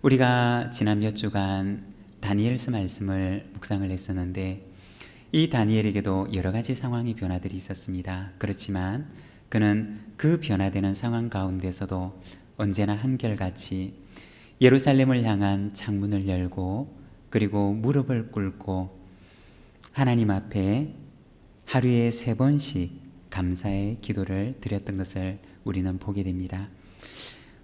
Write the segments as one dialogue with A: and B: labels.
A: 우리가 지난 몇 주간 다니엘서 말씀을 묵상을 했었는데 이 다니엘에게도 여러 가지 상황의 변화들이 있었습니다. 그렇지만 그는 그 변화되는 상황 가운데서도 언제나 한결같이 예루살렘을 향한 창문을 열고 그리고 무릎을 꿇고 하나님 앞에 하루에 3번씩 감사의 기도를 드렸던 것을 우리는 보게 됩니다.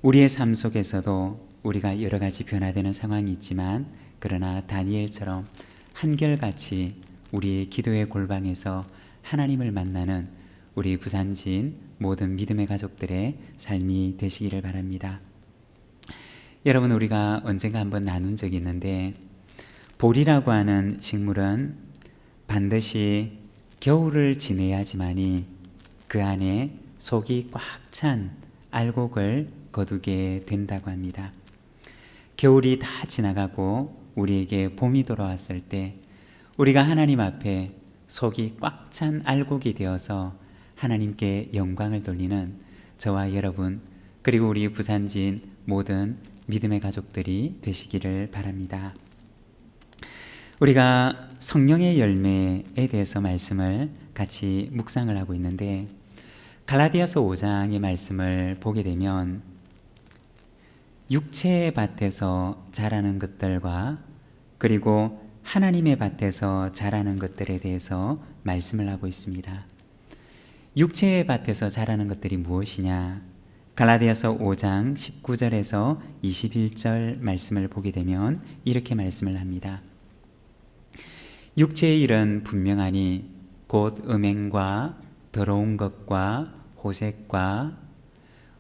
A: 우리의 삶 속에서도 우리가 여러 가지 변화되는 상황이 있지만 그러나 다니엘처럼 한결같이 우리의 기도의 골방에서 하나님을 만나는 우리 부산진 모든 믿음의 가족들의 삶이 되시기를 바랍니다. 여러분, 우리가 언젠가 한번 나눈 적이 있는데 보리라고 하는 식물은 반드시 겨울을 지내야지만이 그 안에 속이 꽉 찬 알곡을 거두게 된다고 합니다. 겨울이 다 지나가고 우리에게 봄이 돌아왔을 때 우리가 하나님 앞에 속이 꽉 찬 알곡이 되어서 하나님께 영광을 돌리는 저와 여러분 그리고 우리 부산진 모든 믿음의 가족들이 되시기를 바랍니다. 우리가 성령의 열매에 대해서 말씀을 같이 묵상을 하고 있는데 갈라디아서 5장의 말씀을 보게 되면 육체의 밭에서 자라는 것들과 그리고 하나님의 밭에서 자라는 것들에 대해서 말씀을 하고 있습니다. 육체의 밭에서 자라는 것들이 무엇이냐? 갈라디아서 5장 19절에서 21절 말씀을 보게 되면 이렇게 말씀을 합니다. 육체의 일은 분명하니 곧 음행과 더러운 것과 호색과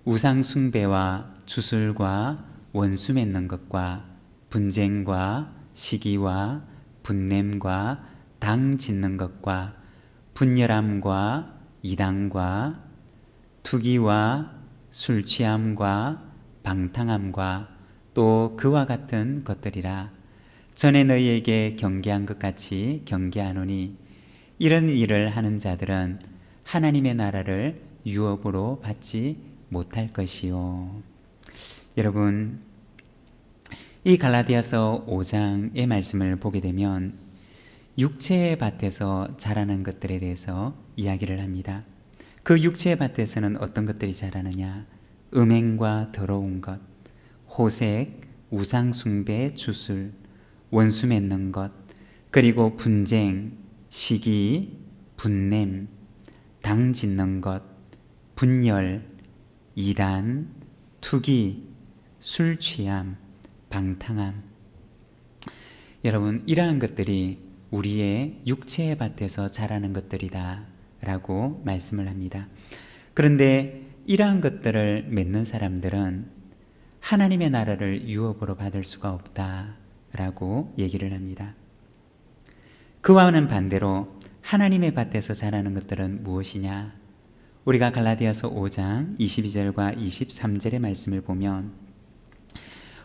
A: 우상 숭배와 주술과 원수 맺는 것과 분쟁과 시기와 분냄과 당 짓는 것과 분열함과 이단과 투기와 술 취함과 방탕함과 또 그와 같은 것들이라. 전에 너희에게 경계한 것 같이 경계하노니 이런 일을 하는 자들은 하나님의 나라를 유업으로 받지 못할 것이요. 여러분, 이 갈라디아서 5장의 말씀을 보게 되면 육체의 밭에서 자라는 것들에 대해서 이야기를 합니다. 그 육체의 밭에서는 어떤 것들이 자라느냐? 음행과 더러운 것, 호색, 우상 숭배, 주술, 원수 맺는 것, 그리고 분쟁, 시기, 분냄, 당 짓는 것, 분열, 이단, 투기, 술 취함, 방탕함. 여러분, 이러한 것들이 우리의 육체의 밭에서 자라는 것들이다 라고 말씀을 합니다. 그런데 이러한 것들을 맺는 사람들은 하나님의 나라를 유업으로 받을 수가 없다 라고 얘기를 합니다. 그와는 반대로 하나님의 밭에서 자라는 것들은 무엇이냐? 우리가 갈라디아서 5장 22절과 23절의 말씀을 보면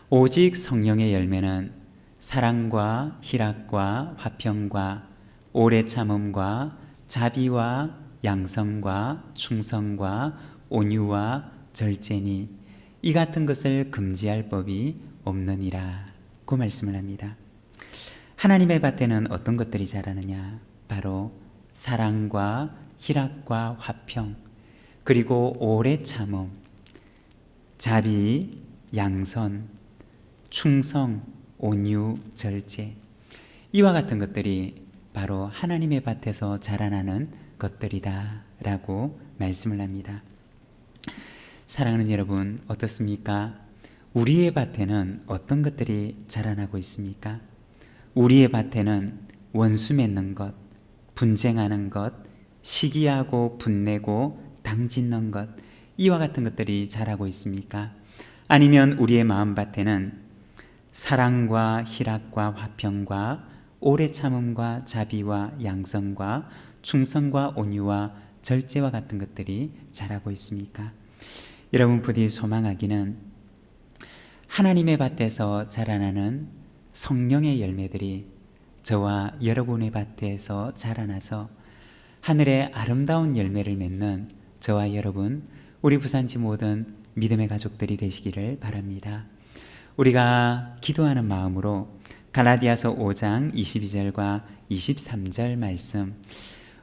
A: 오직 성령의 열매는 사랑과 희락과 화평과 오래 참음과 자비와 양성과 충성과 온유와 절제니 이 같은 것을 금지할 법이 없느니라 고 말씀을 합니다. 하나님의 밭에는 어떤 것들이 자라느냐? 바로 사랑과 희락과 화평 그리고 오래 참음, 자비, 양선, 충성, 온유, 절제 이와 같은 것들이 바로 하나님의 밭에서 자라나는 것들이다 라고 말씀을 합니다. 사랑하는 여러분, 어떻습니까? 우리의 밭에는 어떤 것들이 자라나고 있습니까? 우리의 밭에는 원수 맺는 것, 분쟁하는 것, 시기하고 분내고 당짓는 것 이와 같은 것들이 자라고 있습니까? 아니면 우리의 마음밭에는 사랑과 희락과 화평과 오래 참음과 자비와 양성과 충성과 온유와 절제와 같은 것들이 자라고 있습니까? 여러분, 부디 소망하기는 하나님의 밭에서 자라나는 성령의 열매들이 저와 여러분의 밭에서 자라나서 하늘의 아름다운 열매를 맺는 저와 여러분, 우리 부산지 모든 믿음의 가족들이 되시기를 바랍니다. 우리가 기도하는 마음으로 갈라디아서 5장 22절과 23절 말씀,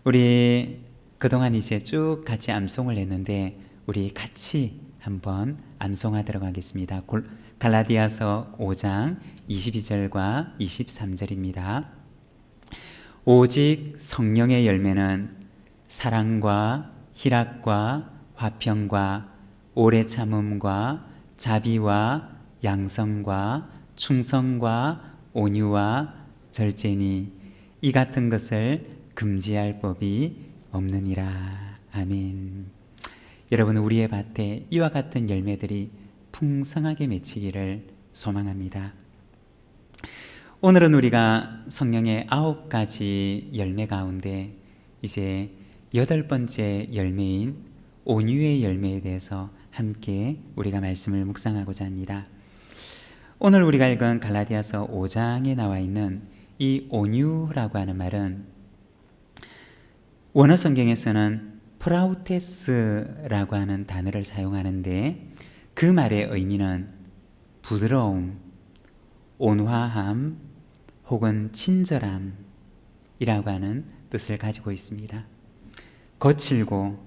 A: 우리 그동안 이제 쭉 같이 암송을 했는데 우리 같이 한번 암송하도록 하겠습니다. 갈라디아서 5장 22절과 23절입니다. 오직 성령의 열매는 사랑과 희락과 화평과 오래 참음과 자비와 양성과 충성과 온유와 절제니 이 같은 것을 금지할 법이 없느니라. 아멘. 여러분, 우리의 밭에 이와 같은 열매들이 풍성하게 맺히기를 소망합니다. 오늘은 우리가 성령의 9가지 열매 가운데 이제 8번째 열매인 온유의 열매에 대해서 함께 우리가 말씀을 묵상하고자 합니다. 오늘 우리가 읽은 갈라디아서 5장에 나와 있는 이 온유라고 하는 말은 원어 성경에서는 프라우테스라고 하는 단어를 사용하는데 그 말의 의미는 부드러움, 온화함 혹은 친절함이라고 하는 뜻을 가지고 있습니다. 거칠고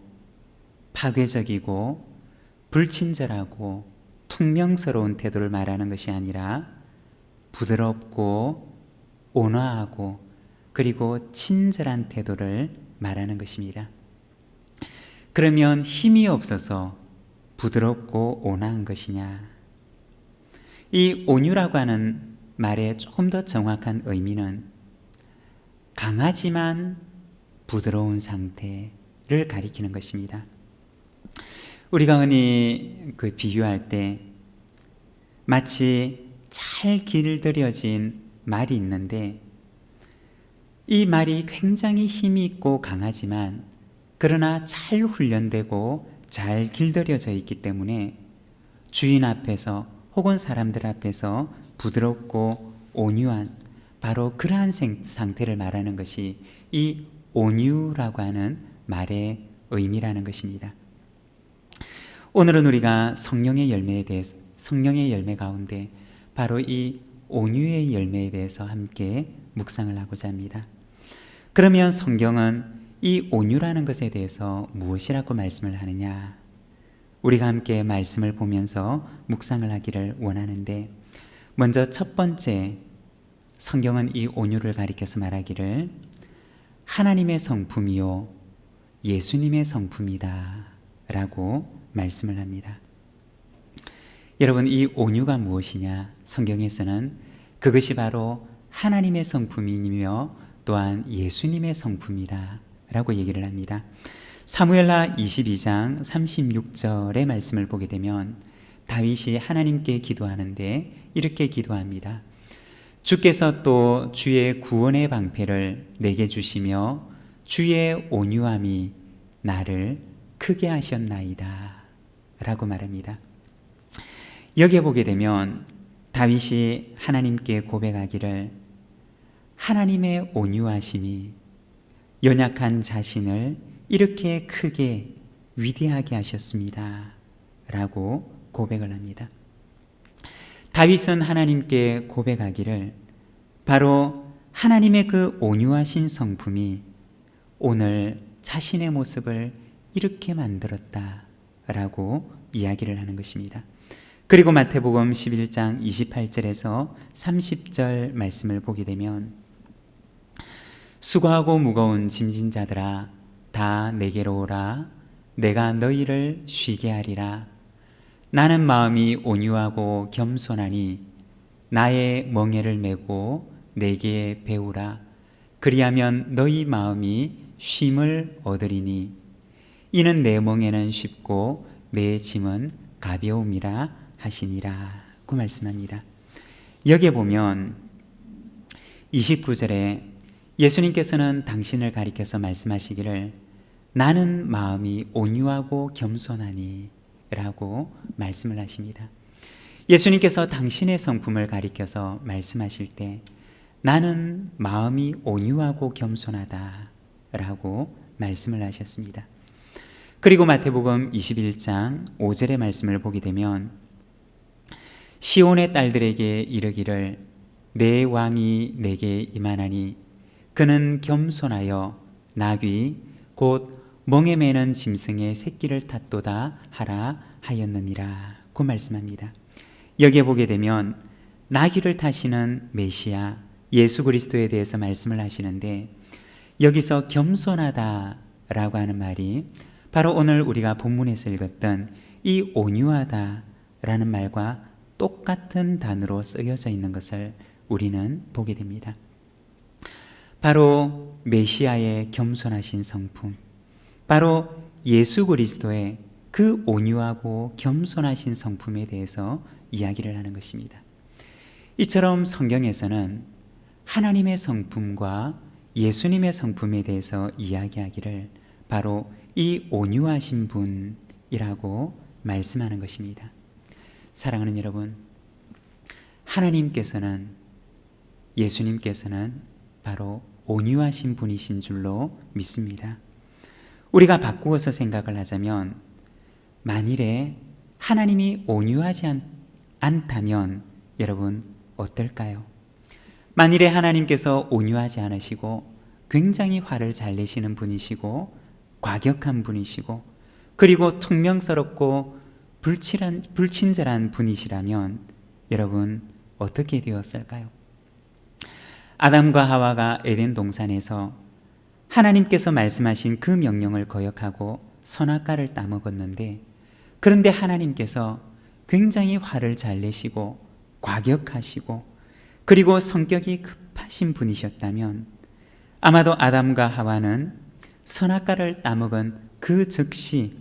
A: 파괴적이고 불친절하고 퉁명스러운 태도를 말하는 것이 아니라 부드럽고 온화하고 그리고 친절한 태도를 말하는 것입니다. 그러면 힘이 없어서 부드럽고 온화한 것이냐? 이 온유라고 하는 말의 조금 더 정확한 의미는 강하지만 부드러운 상태를 가리키는 것입니다. 우리가 흔히 비유할 때 마치 잘 길들여진 말이 있는데 이 말이 굉장히 힘이 있고 강하지만 그러나 잘 훈련되고 잘 길들여져 있기 때문에 주인 앞에서 혹은 사람들 앞에서 부드럽고 온유한 바로 그러한 상태를 말하는 것이 이 온유라고 하는 말의 의미라는 것입니다. 오늘은 우리가 성령의 열매에 대해서, 성령의 열매 가운데 바로 이 온유의 열매에 대해서 함께 묵상을 하고자 합니다. 그러면 성경은 이 온유라는 것에 대해서 무엇이라고 말씀을 하느냐? 우리가 함께 말씀을 보면서 묵상을 하기를 원하는데, 먼저 첫 번째, 성경은 이 온유를 가리켜서 말하기를 하나님의 성품이요 예수님의 성품이다 라고 말씀을 합니다. 여러분, 이 온유가 무엇이냐? 성경에서는 그것이 바로 하나님의 성품이며 또한 예수님의 성품이다 라고 얘기를 합니다. 사무엘하 22장 36절의 말씀을 보게 되면 다윗이 하나님께 기도하는데 이렇게 기도합니다. 주께서 또 주의 구원의 방패를 내게 주시며 주의 온유함이 나를 크게 하셨나이다 라고 말합니다. 여기에 보게 되면 다윗이 하나님께 고백하기를 하나님의 온유하심이 연약한 자신을 이렇게 크게 위대하게 하셨습니다 라고 고백을 합니다. 다윗은 하나님께 고백하기를 바로 하나님의 그 온유하신 성품이 오늘 자신의 모습을 이렇게 만들었다 라고 이야기를 하는 것입니다. 그리고 마태복음 11장 28절에서 30절 말씀을 보게 되면 수고하고 무거운 짐진 자들아 다 내게로 오라 내가 너희를 쉬게 하리라. 나는 마음이 온유하고 겸손하니 나의 멍에를 메고 내게 배우라. 그리하면 너희 마음이 쉼을 얻으리니 이는 내 멍에는 쉽고 내 짐은 가벼움이라 하시니라 고 말씀합니다. 여기에 보면 29절에 예수님께서는 당신을 가리켜서 말씀하시기를 나는 마음이 온유하고 겸손하니 라고 말씀을 하십니다. 예수님께서 당신의 성품을 가리켜서 말씀하실 때 나는 마음이 온유하고 겸손하다 라고 말씀을 하셨습니다. 그리고 마태복음 21장 5절의 말씀을 보게 되면 시온의 딸들에게 이르기를 내 왕이 내게 임하나니 그는 겸손하여 나귀 곧 멍에 매는 짐승의 새끼를 탔도다 하라 하였느니라 고 말씀합니다. 여기에 보게 되면 나귀를 타시는 메시아 예수 그리스도에 대해서 말씀을 하시는데, 여기서 겸손하다라고 하는 말이 바로 오늘 우리가 본문에서 읽었던 이 온유하다라는 말과 똑같은 단어로 쓰여져 있는 것을 우리는 보게 됩니다. 바로 메시아의 겸손하신 성품, 바로 예수 그리스도의 그 온유하고 겸손하신 성품에 대해서 이야기를 하는 것입니다. 이처럼 성경에서는 하나님의 성품과 예수님의 성품에 대해서 이야기하기를 바로 이 온유하신 분이라고 말씀하는 것입니다. 사랑하는 여러분, 하나님께서는, 예수님께서는 바로 온유하신 분이신 줄로 믿습니다. 우리가 바꾸어서 생각을 하자면, 만일에 하나님이 온유하지 않다면 여러분 어떨까요? 만일에 하나님께서 온유하지 않으시고 굉장히 화를 잘 내시는 분이시고 과격한 분이시고 그리고 퉁명스럽고 불친절한 분이시라면 여러분 어떻게 되었을까요? 아담과 하와가 에덴 동산에서 하나님께서 말씀하신 그 명령을 거역하고 선악과를 따먹었는데, 그런데 하나님께서 굉장히 화를 잘 내시고 과격하시고 그리고 성격이 급하신 분이셨다면 아마도 아담과 하와는 선악과를 따먹은 그 즉시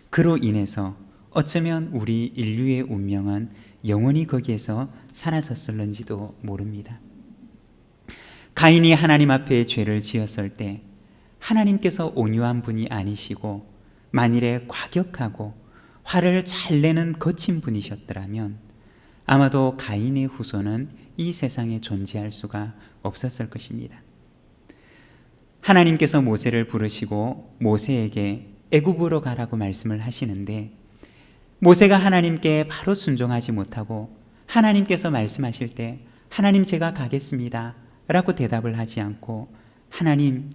A: 그로 인해서 어쩌면 우리 인류의 운명은 영원히 거기에서 사라졌을는지도 모릅니다. 가인이 하나님 앞에 죄를 지었을 때 하나님께서 온유한 분이 아니시고 만일에 과격하고 화를 잘 내는 거친 분이셨더라면 아마도 가인의 후손은 이 세상에 존재할 수가 없었을 것입니다. 하나님께서 모세를 부르시고 모세에게 애굽으로 가라고 말씀을 하시는데, 모세가 하나님께 바로 순종하지 못하고 하나님께서 말씀하실 때 하나님 제가 가겠습니다 라고 대답을 하지 않고, 하나님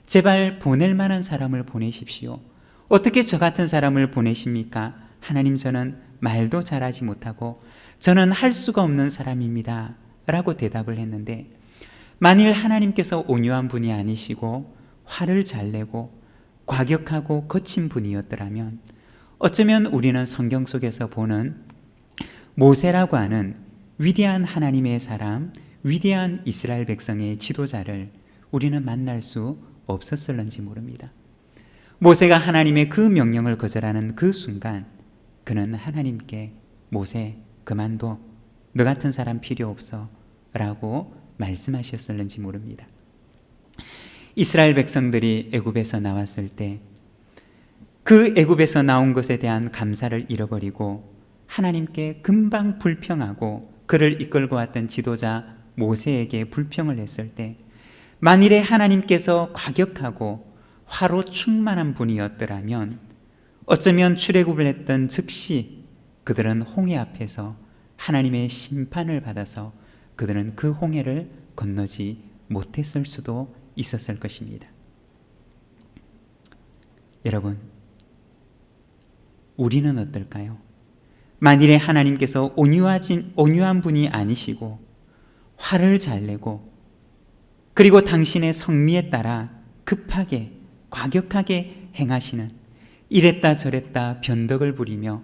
A: 제발 보낼 만한 사람을 보내십시오. 어떻게 저 같은 사람을 보내십니까? 하나님 저는 말도 잘하지 못하고 저는 할 수가 없는 사람입니다 라고 대답을 했는데, 만일 하나님께서 온유한 분이 아니시고 화를 잘 내고 과격하고 거친 분이었더라면 어쩌면 우리는 성경 속에서 보는 모세라고 하는 위대한 하나님의 사람, 위대한 이스라엘 백성의 지도자를 우리는 만날 수 없었을는지 모릅니다. 모세가 하나님의 그 명령을 거절하는 그 순간 그는 하나님께 모세 그만둬, 너 같은 사람 필요 없어 라고 말씀하셨을는지 모릅니다. 이스라엘 백성들이 애굽에서 나왔을 때 그 애굽에서 나온 것에 대한 감사를 잃어버리고 하나님께 금방 불평하고 그를 이끌고 왔던 지도자 모세에게 불평을 했을 때, 만일에 하나님께서 과격하고 화로 충만한 분이었더라면 어쩌면 출애굽을 했던 즉시 그들은 홍해 앞에서 하나님의 심판을 받아서 그들은 그 홍해를 건너지 못했을 수도 있었을 것입니다. 여러분, 우리는 어떨까요? 만일에 하나님께서 온유한 분이 아니시고 화를 잘 내고 그리고 당신의 성미에 따라 급하게 과격하게 행하시는, 이랬다 저랬다 변덕을 부리며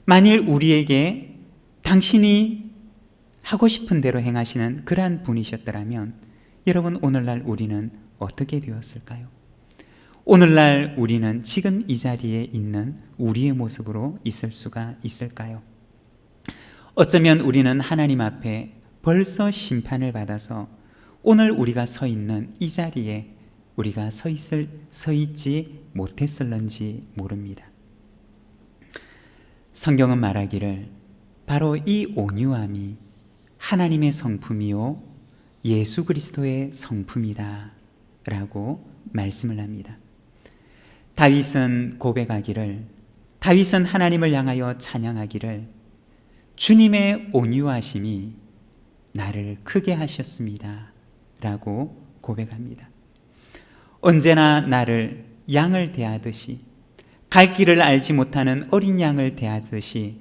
A: 만일 우리에게 당신이 하고 싶은 대로 행하시는 그러한 분이셨더라면 여러분 오늘날 우리는 어떻게 되었을까요? 오늘날 우리는 지금 이 자리에 있는 우리의 모습으로 있을 수가 있을까요? 어쩌면 우리는 하나님 앞에 벌써 심판을 받아서 오늘 우리가 서 있는 이 자리에 우리가 서 있지 못했을는지 모릅니다. 성경은 말하기를 바로 이 온유함이 하나님의 성품이요 예수 그리스도의 성품이다 라고 말씀을 합니다. 다윗은 고백하기를, 다윗은 하나님을 향하여 찬양하기를 주님의 온유하심이 나를 크게 하셨습니다 라고 고백합니다. 언제나 나를 양을 대하듯이, 갈 길을 알지 못하는 어린 양을 대하듯이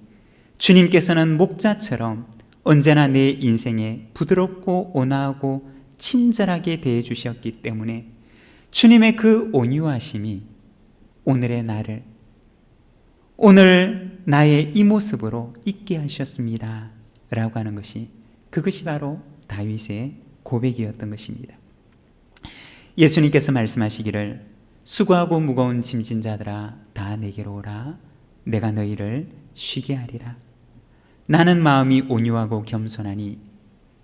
A: 주님께서는 목자처럼 언제나 내 인생에 부드럽고 온화하고 친절하게 대해 주셨기 때문에 주님의 그 온유하심이 오늘의 나를, 오늘 나의 이 모습으로 있게 하셨습니다 라고 하는 것이, 그것이 바로 다윗의 고백이었던 것입니다. 예수님께서 말씀하시기를 수고하고 무거운 짐진 자들아 다 내게로 오라. 내가 너희를 쉬게 하리라. 나는 마음이 온유하고 겸손하니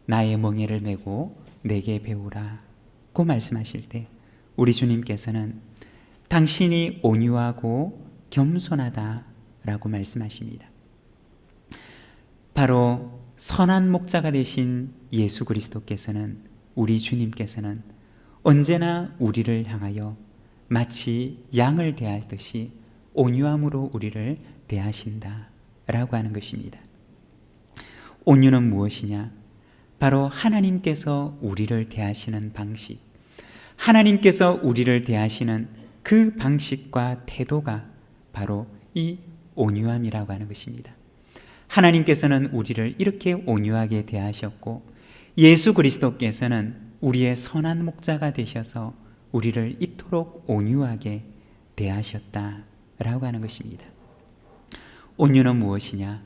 A: 나의 멍에를 메고 내게 배우라 고 말씀하실 때 우리 주님께서는 당신이 온유하고 겸손하다 라고 말씀하십니다. 바로 선한 목자가 되신 예수 그리스도께서는, 우리 주님께서는 언제나 우리를 향하여 마치 양을 대하듯이 온유함으로 우리를 대하신다 라고 하는 것입니다. 온유는 무엇이냐? 바로 하나님께서 우리를 대하시는 방식, 하나님께서 우리를 대하시는 그 방식과 태도가 바로 이 온유함이라고 하는 것입니다. 하나님께서는 우리를 이렇게 온유하게 대하셨고, 예수 그리스도께서는 우리의 선한 목자가 되셔서 우리를 이토록 온유하게 대하셨다라고 하는 것입니다. 온유는 무엇이냐?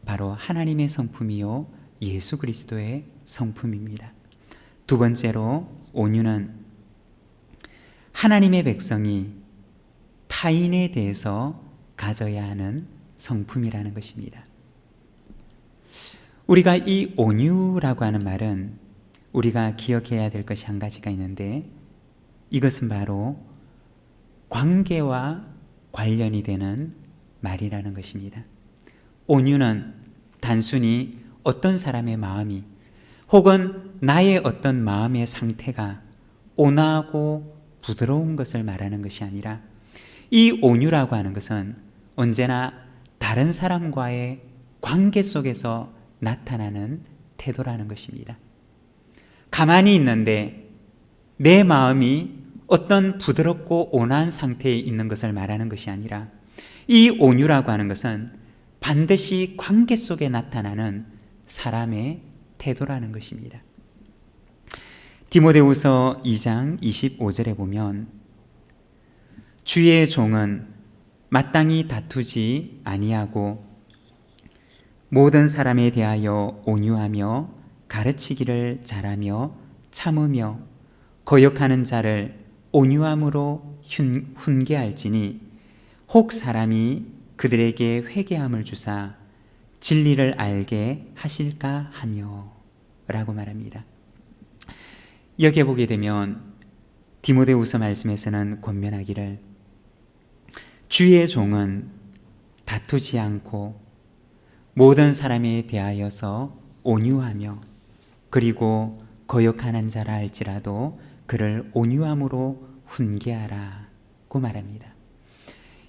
A: 바로 하나님의 성품이요 예수 그리스도의 성품입니다. 두 번째로, 온유는 하나님의 백성이 타인에 대해서 가져야 하는 성품이라는 것입니다. 우리가 이 온유라고 하는 말은 우리가 기억해야 될 것이 한 가지가 있는데, 이것은 바로 관계와 관련이 되는 말이라는 것입니다. 온유는 단순히 어떤 사람의 마음이, 혹은 나의 어떤 마음의 상태가 온화하고 부드러운 것을 말하는 것이 아니라, 이 온유라고 하는 것은 언제나 다른 사람과의 관계 속에서 나타나는 태도라는 것입니다. 가만히 있는데 내 마음이 어떤 부드럽고 온화한 상태에 있는 것을 말하는 것이 아니라, 이 온유라고 하는 것은 반드시 관계 속에 나타나는 사람의 태도라는 것입니다. 디모데후서 2장 25절에 보면, 주의 종은 마땅히 다투지 아니하고 모든 사람에 대하여 온유하며 가르치기를 잘하며 참으며 거역하는 자를 온유함으로 훈계할지니, 혹 사람이 그들에게 회개함을 주사 진리를 알게 하실까 하며 라고 말합니다. 여기에 보게 되면 디모데후서 말씀에서는 권면하기를, 주의 종은 다투지 않고 모든 사람에 대하여서 온유하며, 그리고 거역하는 자라 할지라도 그를 온유함으로 훈계하라고 말합니다.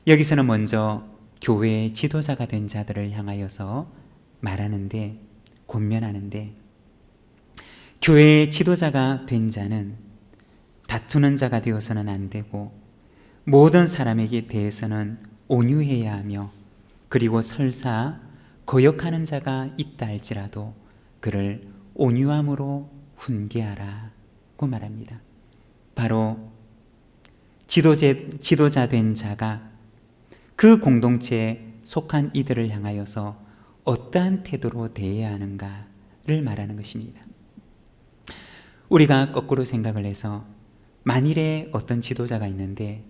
A: 여기서는 먼저 교회의 지도자가 된 자들을 향하여서 말하는데, 권면하는데, 교회의 지도자가 된 자는 다투는 자가 되어서는 안 되고 모든 사람에게 대해서는 온유해야 하며, 그리고 설사 거역하는 자가 있다 할지라도 그를 온유함으로 훈계하라고 말합니다. 바로 지도자 된 자가 그 공동체에 속한 이들을 향하여서 어떠한 태도로 대해야 하는가를 말하는 것입니다. 우리가 거꾸로 생각을 해서 만일에 어떤 지도자가 있는데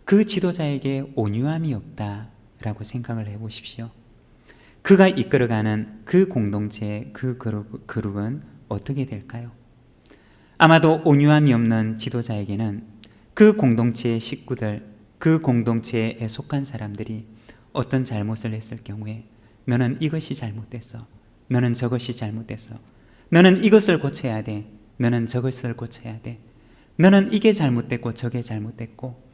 A: 그 지도자에게 온유함이 없다라고 생각을 해보십시오. 그가 이끌어가는 그 공동체, 그 그룹은 어떻게 될까요? 아마도 온유함이 없는 지도자에게는 그 공동체의 식구들, 그 공동체에 속한 사람들이 어떤 잘못을 했을 경우에 너는 이것이 잘못됐어, 너는 저것이 잘못됐어, 너는 이것을 고쳐야 돼, 너는 저것을 고쳐야 돼, 너는 이게 잘못됐고 저게 잘못됐고,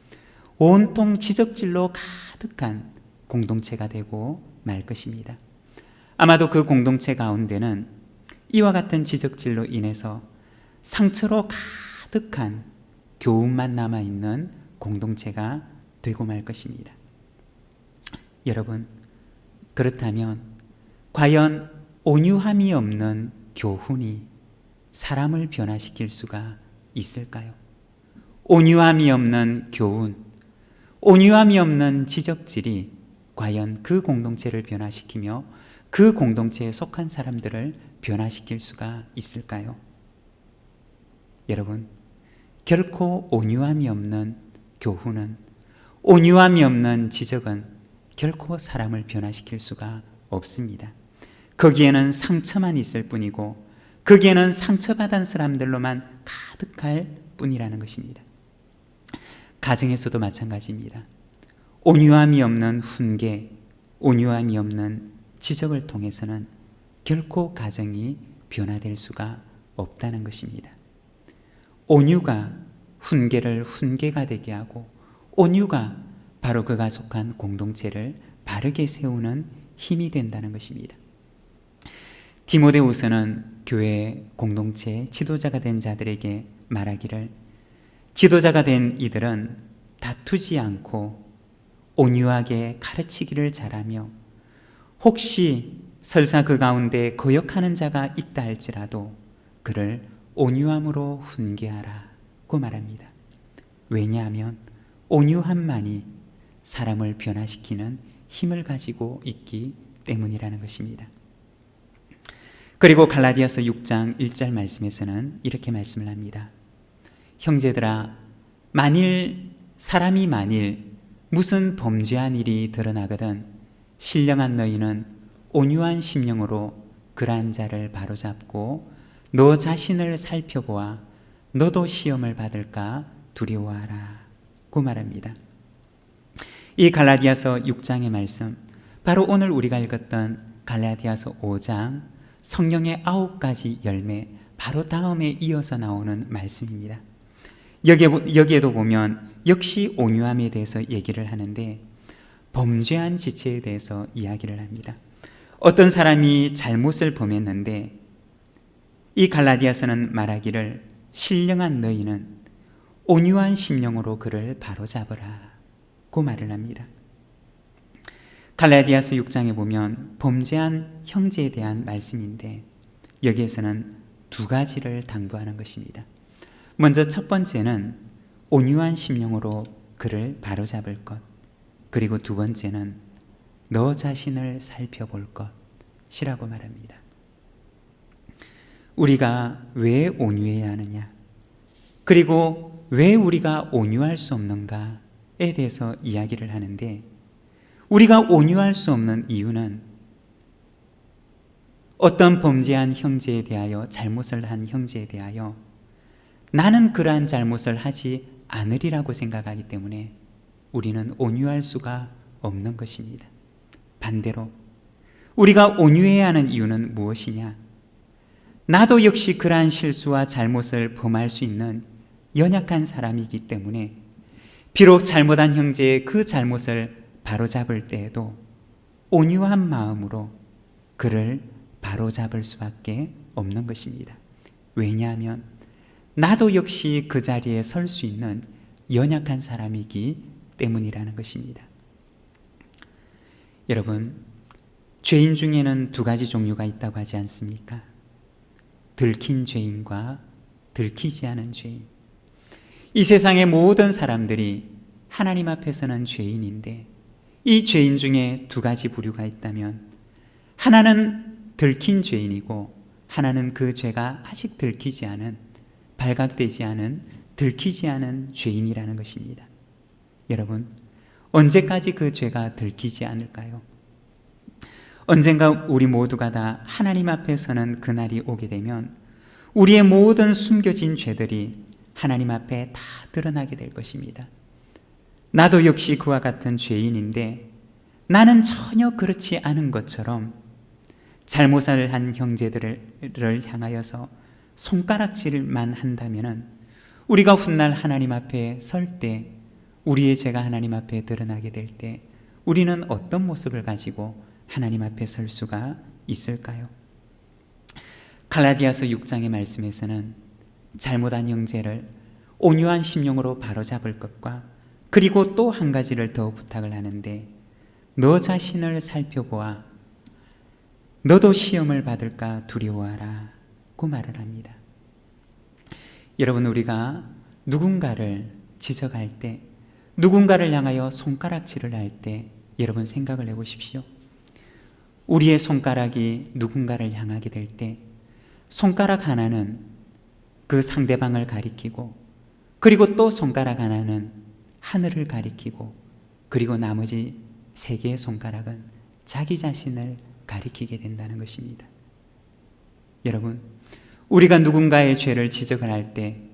A: 온통 지적질로 가득한 공동체가 되고 말 것입니다. 아마도 그 공동체 가운데는 이와 같은 지적질로 인해서 상처로 가득한 교훈만 남아있는 공동체가 되고 말 것입니다. 여러분, 그렇다면 과연 온유함이 없는 교훈이 사람을 변화시킬 수가 있을까요? 온유함이 없는 교훈, 온유함이 없는 지적질이 과연 그 공동체를 변화시키며 그 공동체에 속한 사람들을 변화시킬 수가 있을까요? 여러분, 결코 온유함이 없는 교훈은, 온유함이 없는 지적은 결코 사람을 변화시킬 수가 없습니다. 거기에는 상처만 있을 뿐이고 거기에는 상처받은 사람들로만 가득할 뿐이라는 것입니다. 가정에서도 마찬가지입니다. 온유함이 없는 훈계, 온유함이 없는 지적을 통해서는 결코 가정이 변화될 수가 없다는 것입니다. 온유가 훈계를 훈계가 되게 하고, 온유가 바로 그가 속한 공동체를 바르게 세우는 힘이 된다는 것입니다. 디모데후서는 교회 공동체 지도자가 된 자들에게 말하기를, 지도자가 된 이들은 다투지 않고 온유하게 가르치기를 잘하며 혹시 설사 그 가운데 거역하는 자가 있다 할지라도 그를 온유함으로 훈계하라고 말합니다. 왜냐하면 온유함만이 사람을 변화시키는 힘을 가지고 있기 때문이라는 것입니다. 그리고 갈라디아서 6장 1절 말씀에서는 이렇게 말씀을 합니다. 형제들아, 사람이 만일 무슨 범죄한 일이 드러나거든 신령한 너희는 온유한 심령으로 그러한 자를 바로잡고 너 자신을 살펴보아 너도 시험을 받을까 두려워하라 고 말합니다. 이 갈라디아서 6장의 말씀, 바로 오늘 우리가 읽었던 갈라디아서 5장 성령의 9가지 열매 바로 다음에 이어서 나오는 말씀입니다. 여기에도 보면 역시 온유함에 대해서 얘기를 하는데 범죄한 지체에 대해서 이야기를 합니다. 어떤 사람이 잘못을 범했는데 이 갈라디아서는 말하기를 신령한 너희는 온유한 심령으로 그를 바로잡으라 고 말을 합니다. 갈라디아서 6장에 보면 범죄한 형제에 대한 말씀인데 여기에서는 두 가지를 당부하는 것입니다. 먼저 첫 번째는 온유한 심령으로 그를 바로잡을 것, 그리고 두 번째는 너 자신을 살펴볼 것이라고 말합니다. 우리가 왜 온유해야 하느냐, 그리고 왜 우리가 온유할 수 없는가에 대해서 이야기를 하는데, 우리가 온유할 수 없는 이유는 어떤 범죄한 형제에 대하여, 잘못을 한 형제에 대하여 나는 그러한 잘못을 하지 않으리라고 생각하기 때문에 우리는 온유할 수가 없는 것입니다. 반대로 우리가 온유해야 하는 이유는 무엇이냐? 나도 역시 그러한 실수와 잘못을 범할 수 있는 연약한 사람이기 때문에 비록 잘못한 형제의 그 잘못을 바로잡을 때에도 온유한 마음으로 그를 바로잡을 수밖에 없는 것입니다. 왜냐하면 나도 역시 그 자리에 설 수 있는 연약한 사람이기 때문이라는 것입니다. 여러분, 죄인 중에는 두 가지 종류가 있다고 하지 않습니까? 들킨 죄인과 들키지 않은 죄인. 이 세상의 모든 사람들이 하나님 앞에서는 죄인인데 이 죄인 중에 두 가지 부류가 있다면 하나는 들킨 죄인이고 하나는 그 죄가 아직 들키지 않은, 발각되지 않은, 들키지 않은 죄인이라는 것입니다. 여러분, 언제까지 그 죄가 들키지 않을까요? 언젠가 우리 모두가 다 하나님 앞에 서는 그날이 오게 되면 우리의 모든 숨겨진 죄들이 하나님 앞에 다 드러나게 될 것입니다. 나도 역시 그와 같은 죄인인데 나는 전혀 그렇지 않은 것처럼 잘못을 한 형제들을 향하여서 손가락질만 한다면 우리가 훗날 하나님 앞에 설 때, 우리의 죄가 하나님 앞에 드러나게 될 때 우리는 어떤 모습을 가지고 하나님 앞에 설 수가 있을까요? 갈라디아서 6장의 말씀에서는 잘못한 형제를 온유한 심령으로 바로잡을 것과 그리고 또 한 가지를 더 부탁을 하는데 너 자신을 살펴보아 너도 시험을 받을까 두려워하라 고 말을 합니다. 여러분, 우리가 누군가를 지적할 때, 누군가를 향하여 손가락질을 할 때 여러분 생각을 해보십시오. 우리의 손가락이 누군가를 향하게 될 때 손가락 하나는 그 상대방을 가리키고, 그리고 또 손가락 하나는 하늘을 가리키고, 그리고 나머지 3개의 손가락은 자기 자신을 가리키게 된다는 것입니다. 여러분, 우리가 누군가의 죄를 지적을 할 때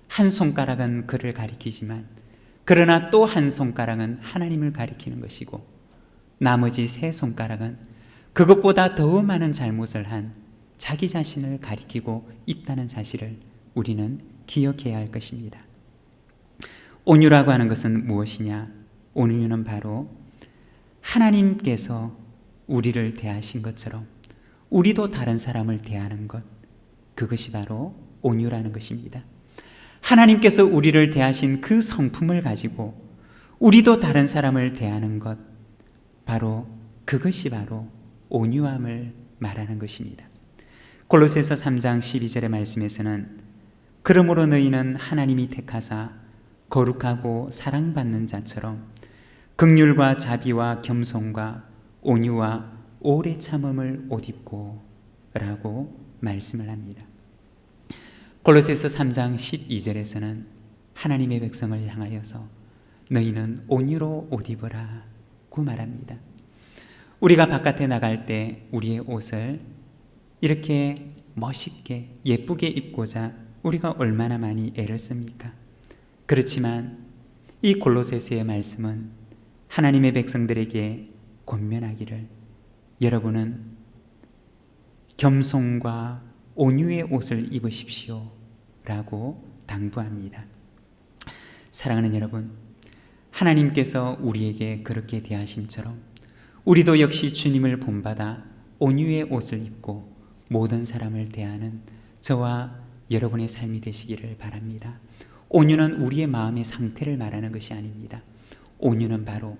A: 한 손가락은 그를 가리키지만 그러나 또 한 손가락은 하나님을 가리키는 것이고, 나머지 3 손가락은 그것보다 더 많은 잘못을 한 자기 자신을 가리키고 있다는 사실을 우리는 기억해야 할 것입니다. 온유라고 하는 것은 무엇이냐? 온유는 바로 하나님께서 우리를 대하신 것처럼 우리도 다른 사람을 대하는 것, 그것이 바로 온유라는 것입니다. 하나님께서 우리를 대하신 그 성품을 가지고 우리도 다른 사람을 대하는 것, 바로 그것이 바로 온유함을 말하는 것입니다. 골로새서 3장 12절의 말씀에서는 그러므로 너희는 하나님이 택하사 거룩하고 사랑받는 자처럼 긍휼과 자비와 겸손과 온유와 오래 참음을 옷 입고 라고 말씀을 합니다. 골로새서 3장 12절에서는 하나님의 백성을 향하여서 너희는 온유로 옷 입으라 고 말합니다. 우리가 바깥에 나갈 때 우리의 옷을 이렇게 멋있게 예쁘게 입고자 우리가 얼마나 많이 애를 씁니까? 그렇지만 이 골로새서의 말씀은 하나님의 백성들에게 권면하기를 여러분은 겸손과 온유의 옷을 입으십시오 라고 당부합니다. 사랑하는 여러분, 하나님께서 우리에게 그렇게 대하심처럼 우리도 역시 주님을 본받아 온유의 옷을 입고 모든 사람을 대하는 저와 여러분의 삶이 되시기를 바랍니다. 온유는 우리의 마음의 상태를 말하는 것이 아닙니다. 온유는 바로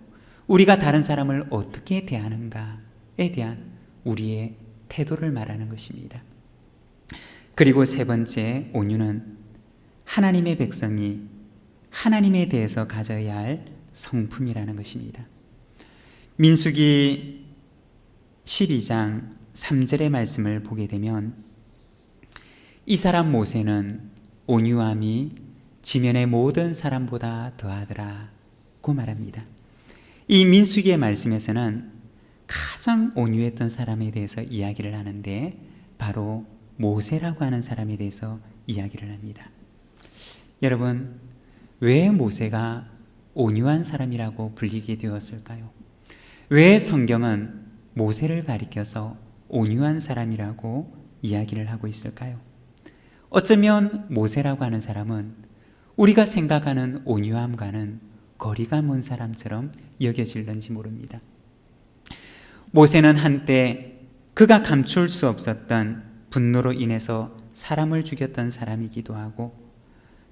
A: 우리가 다른 사람을 어떻게 대하는가에 대한 우리의 태도를 말하는 것입니다. 그리고 3번째, 온유는 하나님의 백성이 하나님에 대해서 가져야 할 성품이라는 것입니다. 민수기 12장 3절의 말씀을 보게 되면 이 사람 모세는 온유함이 지면의 모든 사람보다 더하더라 고 말합니다. 이 민수기의 말씀에서는 가장 온유했던 사람에 대해서 이야기를 하는데 바로 모세라고 하는 사람에 대해서 이야기를 합니다. 여러분, 왜 모세가 온유한 사람이라고 불리게 되었을까요? 왜 성경은 모세를 가리켜서 온유한 사람이라고 이야기를 하고 있을까요? 어쩌면 모세라고 하는 사람은 우리가 생각하는 온유함과는 거리가 먼 사람처럼 여겨질는지 모릅니다. 모세는 한때 그가 감출 수 없었던 분노로 인해서 사람을 죽였던 사람이기도 하고,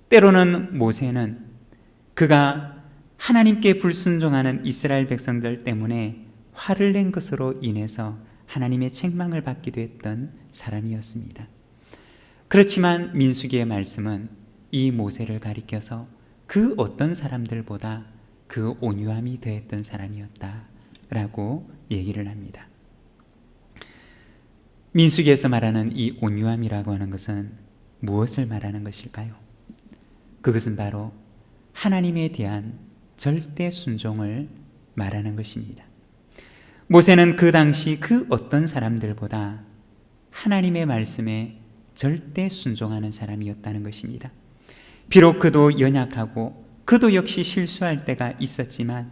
A: 때로는 모세는 그가 하나님께 불순종하는 이스라엘 백성들 때문에 화를 낸 것으로 인해서 하나님의 책망을 받기도 했던 사람이었습니다. 그렇지만 민수기의 말씀은 이 모세를 가리켜서 그 어떤 사람들보다 그 온유함이 더했던 사람이었다라고 얘기를 합니다. 민수기에서 말하는 이 온유함이라고 하는 것은 무엇을 말하는 것일까요? 그것은 바로 하나님에 대한 절대 순종을 말하는 것입니다. 모세는 그 당시 그 어떤 사람들보다 하나님의 말씀에 절대 순종하는 사람이었다는 것입니다. 비록 그도 연약하고 그도 역시 실수할 때가 있었지만,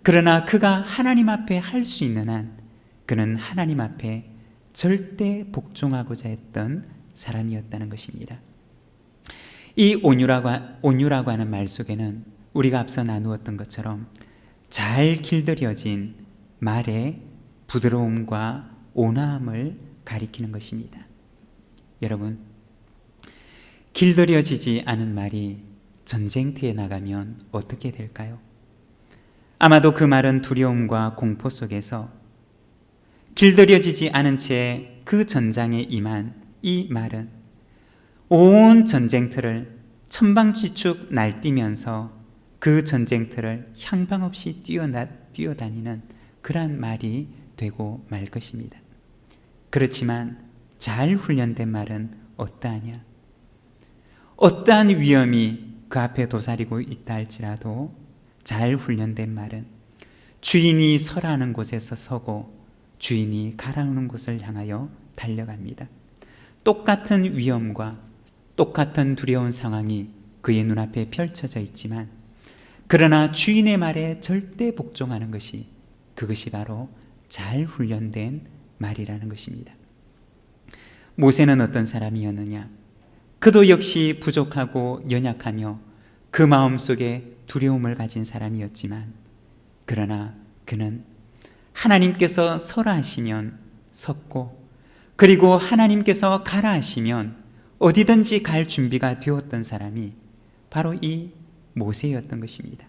A: 그러나 그가 하나님 앞에 할 수 있는 한 그는 하나님 앞에 절대 복종하고자 했던 사람이었다는 것입니다. 이 온유라고 하는 말 속에는 우리가 앞서 나누었던 것처럼 잘 길들여진 말의 부드러움과 온화함을 가리키는 것입니다. 여러분, 길들여지지 않은 말이 전쟁터에 나가면 어떻게 될까요? 아마도 그 말은 두려움과 공포 속에서 길들여지지 않은 채 그 전장에 임한 이 말은 온 전쟁터를 천방지축 날뛰면서 그 전쟁터를 향방 없이 뛰어다니는 그러한 말이 되고 말 것입니다. 그렇지만 잘 훈련된 말은 어떠하냐? 어떠한 위험이 그 앞에 도사리고 있다 할지라도 잘 훈련된 말은 주인이 서라는 곳에서 서고 주인이 가라는 곳을 향하여 달려갑니다. 똑같은 위험과 똑같은 두려운 상황이 그의 눈앞에 펼쳐져 있지만 그러나 주인의 말에 절대 복종하는 것이 그것이 바로 잘 훈련된 말이라는 것입니다. 모세는 어떤 사람이었느냐? 그도 역시 부족하고 연약하며 그 마음속에 두려움을 가진 사람이었지만 그러나 그는 하나님께서 서라 하시면 섰고 그리고 하나님께서 가라 하시면 어디든지 갈 준비가 되었던 사람이 바로 이 모세였던 것입니다.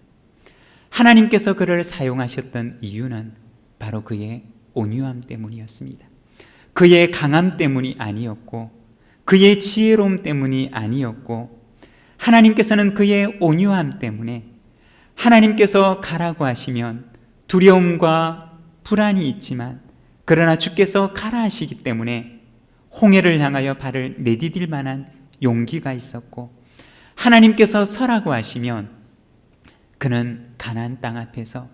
A: 하나님께서 그를 사용하셨던 이유는 바로 그의 온유함 때문이었습니다. 그의 강함 때문이 아니었고 그의 지혜로움 때문이 아니었고 하나님께서는 그의 온유함 때문에 하나님께서 가라고 하시면 두려움과 불안이 있지만 그러나 주께서 가라 하시기 때문에 홍해를 향하여 발을 내디딜 만한 용기가 있었고 하나님께서 서라고 하시면 그는 가나안 땅 앞에서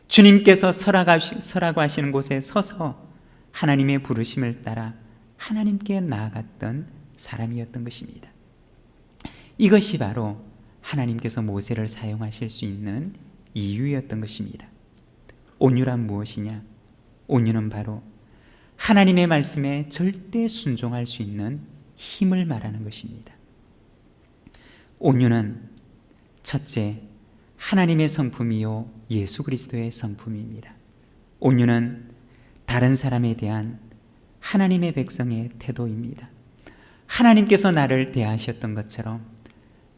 A: 주님께서 서라고 하시는 곳에 서서 하나님의 부르심을 따라 하나님께 나아갔던 사람이었던 것입니다. 이것이 바로 하나님께서 모세를 사용하실 수 있는 이유였던 것입니다. 온유란 무엇이냐? 온유는 바로 하나님의 말씀에 절대 순종할 수 있는 힘을 말하는 것입니다. 온유는 첫째, 하나님의 성품이요 예수 그리스도의 성품입니다. 온유는 다른 사람에 대한 하나님의 백성의 태도입니다. 하나님께서 나를 대하셨던 것처럼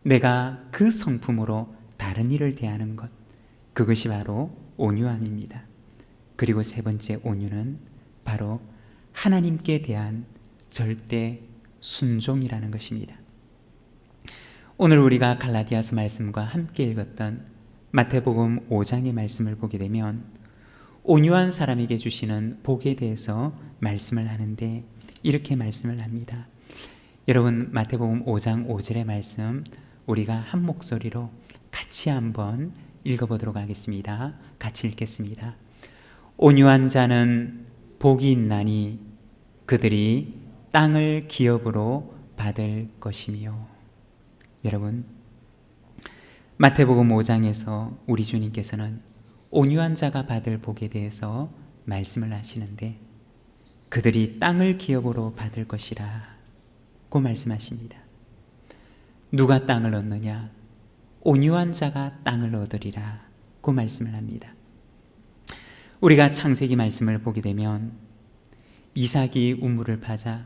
A: 내가 그 성품으로 다른 이를 대하는 것, 그것이 바로 온유함입니다. 그리고 세 번째 온유는 바로 하나님께 대한 절대 순종이라는 것입니다. 오늘 우리가 갈라디아서 말씀과 함께 읽었던 마태복음 5장의 말씀을 보게 되면 온유한 사람에게 주시는 복에 대해서 말씀을 하는데 이렇게 말씀을 합니다. 여러분, 마태복음 5장 5절의 말씀 우리가 한 목소리로 같이 한번 읽어보도록 하겠습니다. 같이 읽겠습니다. 온유한 자는 복이 있나니 그들이 땅을 기업으로 받을 것이며. 여러분, 마태복음 5장에서 우리 주님께서는 온유한 자가 받을 복에 대해서 말씀을 하시는데 그들이 땅을 기업으로 받을 것이라 고 말씀하십니다. 누가 땅을 얻느냐? 온유한 자가 땅을 얻으리라 고 말씀을 합니다. 우리가 창세기 말씀을 보게 되면 이삭이 우물을 파자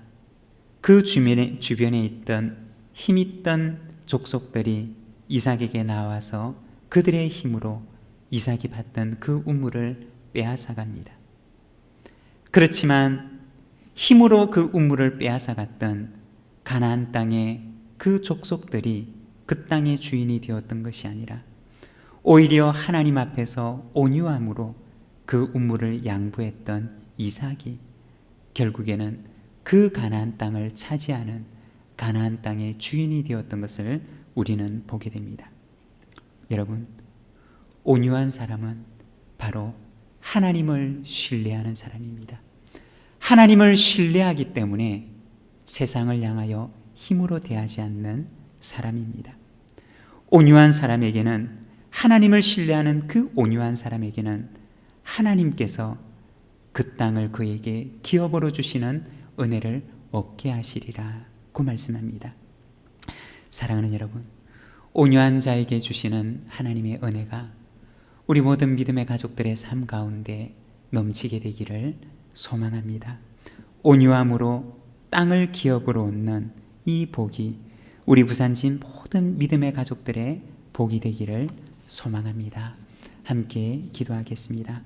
A: 그 주변에 있던 힘있던 족속들이 이삭에게 나와서 그들의 힘으로 이삭이 받던 그 우물을 빼앗아갑니다. 그렇지만 힘으로 그 우물을 빼앗아갔던 가나안 땅의 그 족속들이 그 땅의 주인이 되었던 것이 아니라 오히려 하나님 앞에서 온유함으로 그 우물을 양보했던 이삭이 결국에는 그 가나안 땅을 차지하는 가나안 땅의 주인이 되었던 것을 우리는 보게 됩니다. 여러분, 온유한 사람은 바로 하나님을 신뢰하는 사람입니다. 하나님을 신뢰하기 때문에 세상을 향하여 힘으로 대하지 않는 사람입니다. 온유한 사람에게는, 하나님을 신뢰하는 그 온유한 사람에게는 하나님께서 그 땅을 그에게 기업으로 주시는 은혜를 얻게 하시리라 고 말씀합니다. 사랑하는 여러분, 온유한 자에게 주시는 하나님의 은혜가 우리 모든 믿음의 가족들의 삶 가운데 넘치게 되기를 소망합니다. 온유함으로 땅을 기업으로 얻는 이 복이 우리 부산진 모든 믿음의 가족들의 복이 되기를 소망합니다. 함께 기도하겠습니다.